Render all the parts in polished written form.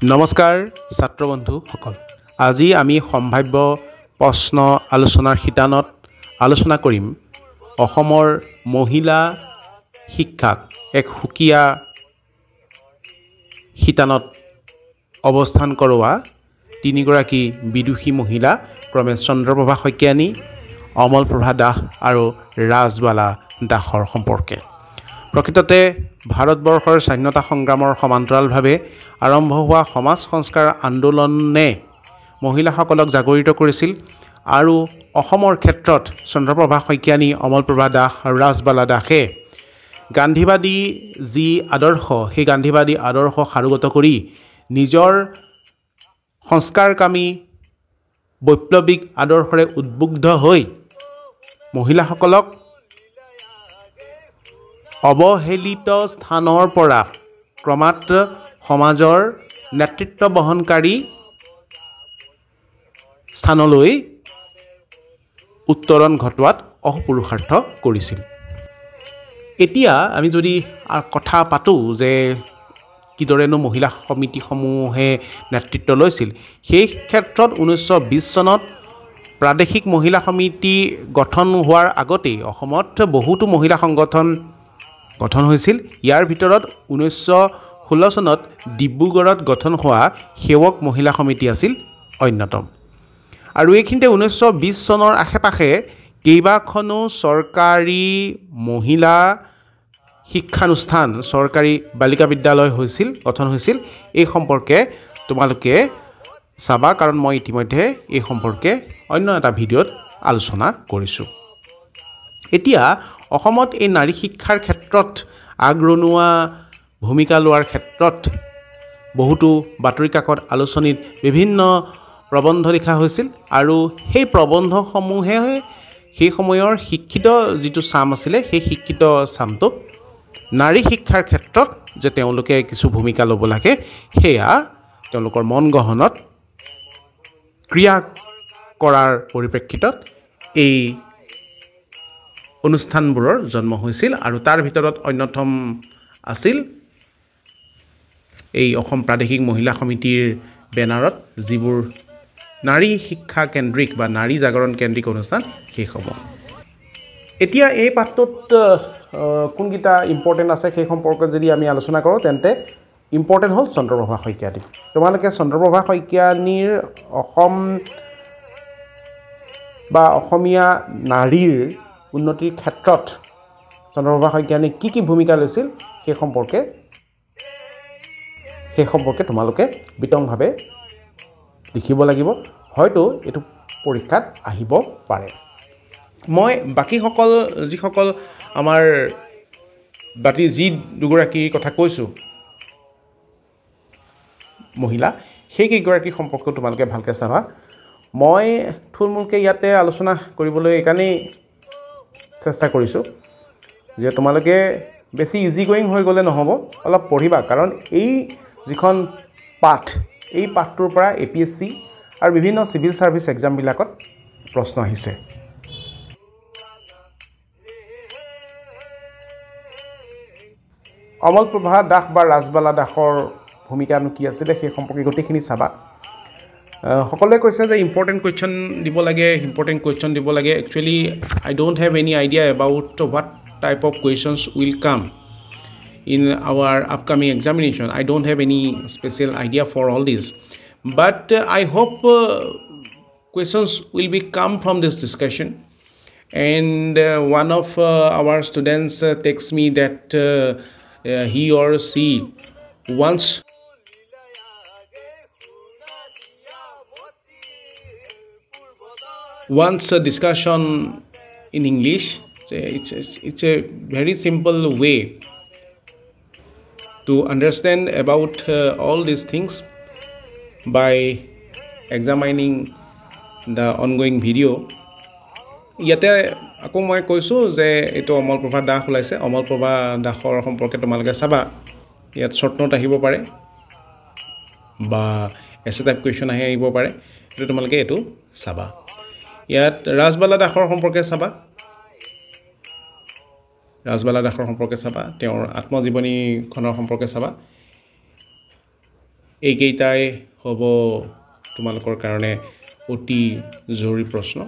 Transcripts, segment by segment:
নমস্কাৰ ছাত্ৰ বন্ধুসকল। আজি আমি সম্ভাব্য প্ৰশ্ন আলোচনাৰ শিতানত আলোচনা কৰিম অসমৰ মহিলা শিক্ষাক এক সুকীয়া শিতানত অৱস্থান কৰোৱা তিনিগৰাকী বিদুষী মহিলা ক্ৰমে চন্দ্ৰপ্ৰভা শইকীয়ানী, অমলপ্ৰভা দাস আৰু ৰাজবালা দাসৰ সম্পৰ্কে। প্ৰকৃততে ভাৰতবৰ্ষৰ স্বাধীনতা সংগ্ৰামৰ সমান্তৰালভাৱে আৰম্ভ হোৱা সমাজ সংস্কাৰ আন্দোলনে মহিলাসকলক জাগৰিত কৰিছিল আৰু অসমৰ ক্ষেত্ৰত চন্দ্ৰপ্ৰভা শইকীয়ানী, অমলপ্ৰভা দাস আৰু ৰাজবালা দাসে গান্ধীবাদী যি আদৰ্শ, সেই গান্ধীবাদী আদৰ্শ সাৰোগত কৰি নিজৰ সংস্কাৰকামী বৈপ্লৱিক আদৰ্শৰে উদ্বুদ্ধ হৈ মহিলাসকলক অৱহেলিত স্থানৰ পৰা ক্ৰমাৎ সমাজৰ নেতৃত্ব বহনকাৰী স্থানলৈ উত্তৰণ ঘটোৱাত অহোপুৰুষাৰ্থ কৰিছিল। এতিয়া আমি যদি কথা পাতোঁ যে কিদৰেনো মহিলা সমিতিসমূহে নেতৃত্ব লৈছিল, সেই ক্ষেত্ৰত 1920 চনত প্ৰাদেশিক মহিলা সমিতি গঠন হোৱাৰ আগতেই অসমত বহুতো মহিলা সংগঠন গঠন হৈছিল। ইয়াৰ ভিতৰত 1916 চনত ডিব্ৰুগড়ত গঠন হোৱা সেৱক মহিলা সমিতি আছিল অন্যতম। আৰু এইখিনিতে 1920 চনৰ আশে-পাশে কেইবাখনো চৰকাৰী মহিলা শিক্ষানুষ্ঠান, চৰকাৰী বালিকা বিদ্যালয় গঠন হৈছিল। এই সম্পৰ্কে তোমালোকে চাবা, কাৰণ মই ইতিমধ্যে এই সম্পৰ্কে অন্য এটা ভিডিঅ'ত আলোচনা কৰিছোঁ। এতিয়া অসমত এই নাৰী শিক্ষাৰ ক্ষেত্ৰত আগৰণুৱা ভূমিকা লোৱাৰ ক্ষেত্ৰত বহুতো বাতৰি কাকত, আলোচনীত বিভিন্ন প্ৰবন্ধ লিখা হৈছিল আৰু সেই প্ৰবন্ধসমূহে সেই সময়ৰ শিক্ষিত যিটো চাম আছিলে, সেই শিক্ষিত চামটোক নাৰী শিক্ষাৰ ক্ষেত্ৰত যে তেওঁলোকে কিছু ভূমিকা ল'ব লাগে, সেয়া তেওঁলোকৰ মন গহনত ক্ৰিয়া কৰাৰ পৰিপ্ৰেক্ষিতত এই অনুষ্ঠানবোৰৰ জন্ম হৈছিল। আৰু তাৰ ভিতৰত অন্যতম আছিল এই অসম প্ৰাদেশিক মহিলা সমিতিৰ বেনাৰত যিবোৰ নাৰী শিক্ষা কেন্দ্ৰিক বা নাৰী জাগৰণ কেন্দ্ৰিক অনুষ্ঠান, সেইসমূহ। এতিয়া এই পাঠটোত কোনকেইটা ইম্পৰ্টেণ্ট আছে সেই সম্পৰ্কে যদি আমি আলোচনা কৰোঁ, তেন্তে ইম্পৰ্টেণ্ট হ'ল চন্দ্ৰপ্ৰভা শইকীয়ানী। তোমালোকে চন্দ্ৰপ্ৰভা শইকীয়ানীৰ অসম বা অসমীয়া নাৰীৰ উন্নতিৰ ক্ষেত্ৰত চন্দ্ৰপ্ৰভা শইকীয়ানী কি ভূমিকা লৈছিল সেই সম্পৰ্কে তোমালোকে বিতংভাৱে লিখিব লাগিব। হয়তো এইটো পৰীক্ষাত আহিব পাৰে। মই যিসকল আমাৰ যি দুগৰাকীৰ কথা কৈছোঁ মহিলা, সেই কেইগৰাকী সম্পৰ্কে তোমালোকে ভালকৈ চাবা। মই থুলমূলকৈ ইয়াতে আলোচনা কৰিবলৈ এইকাৰণেই চেষ্টা কৰিছোঁ যে তোমালোকে বেছি ইজি গোয়িং হৈ গ'লে নহ'ব, অলপ পঢ়িবা। কাৰণ এই যিখন পাঠ, এই পাঠটোৰ পৰা APSC আৰু বিভিন্ন চিভিল ছাৰ্ভিচ এক্সামবিলাকত প্ৰশ্ন আহিছে। অমলপ্ৰভা দাস বা ৰাজবালা দাসৰ ভূমিকানো কি আছিলে সেই সম্পৰ্কে গোটেইখিনি চাবা। সকলোৱে কৈছে যে ইম্পৰ্টেণ্ট কুৱেশ্যন দিব লাগে। Actually I don't have any idea about what type of questions will come in our upcoming examination. I don't have any special idea for all this, but I hope questions will be come from this discussion. And one of our students texts me that he or she wants a discussion in English. It's a very simple way to understand about all these things by examining the ongoing video. ইয়াতে আকৌ মই কৈছোঁ যে এইটো অমলপ্ৰভা দাস ওলাইছে। অমলপ্ৰভা দাসৰ সম্পৰ্কে তোমালোকে চাবা। ইয়াত শ্বৰ্ট নোট আহিব পাৰে বা এছে টাইপ কুৱেশ্যন আহিব পাৰে, সেইটো তোমালোকে এইটো চাবা। ইয়াত ৰাজবালা দাসৰ সম্পৰ্কে চাবা। তেওঁৰ আত্মজীৱনীখনৰ সম্পৰ্কে চাবা। এইকেইটাই হ'ব তোমালোকৰ কাৰণে অতি জৰুৰী প্ৰশ্ন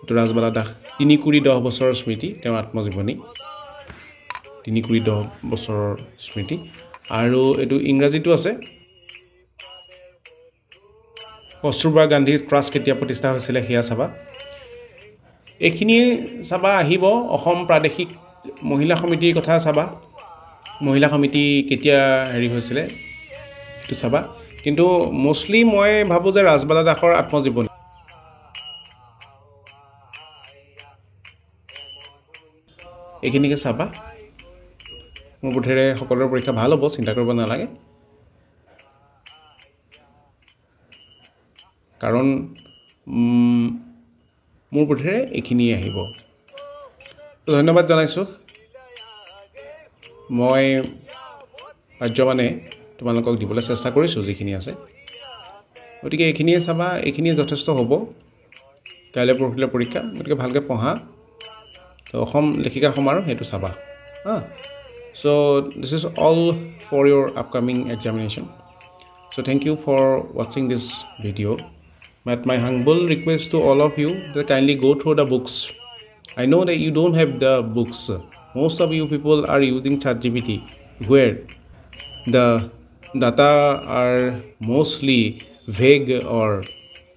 এইটো ৰাজবালা দাস ৩ কোটি ১০ বছৰৰ স্মৃতি তেওঁৰ আত্মজীৱনী ৩ কোটি ১০ বছৰৰ স্মৃতি আৰু এইটো ইংৰাজীটো আছে কস্তুৰবা গান্ধী ট্ৰাষ্ট কেতিয়া প্ৰতিষ্ঠা হৈছিলে সেয়া চাবা এইখিনি চাবা আহিব অসম প্ৰাদেশিক মহিলা সমিতিৰ কথা চাবা মহিলা সমিতি কেতিয়া হেৰি হৈছিলে এইটো চাবা কিন্তু মোষ্টলি মই ভাবোঁ যে ৰাজবালা দাসৰ আত্মজীৱনী এইখিনিকে চাবা মোৰ বোধেৰে সকলোৰে পৰীক্ষা ভাল হ'ব চিন্তা কৰিব নালাগে কাৰণ মোৰ বোধেৰে এইখিনি আহিব ধন্যবাদ জনাইছোঁ মই পাৰ্যমানে তোমালোকক দিবলৈ চেষ্টা কৰিছোঁ যিখিনি আছে গতিকে এইখিনিয়ে চাবা এইখিনিয়ে যথেষ্ট হ'ব কাইলৈ পৰহিলৈ পৰীক্ষা গতিকে ভালকৈ পঢ়া তো অসম লেখিকা সমাৰোহ সেইটো চাবা so this is all for your upcoming examination so thank you for watching this video but my humble request to all of you that kindly go through the books I know that you don't have the books most of you people are using ChatGPT where the data are mostly vague or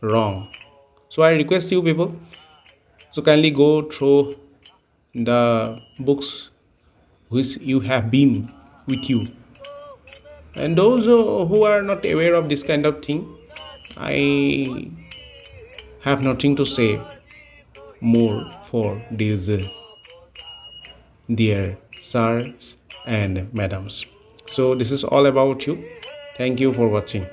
wrong so I request you people so kindly go through the books which you have been with you and those who are not aware of this kind of thing I have nothing to say more for these dear sirs and madams so this is all about you thank you for watching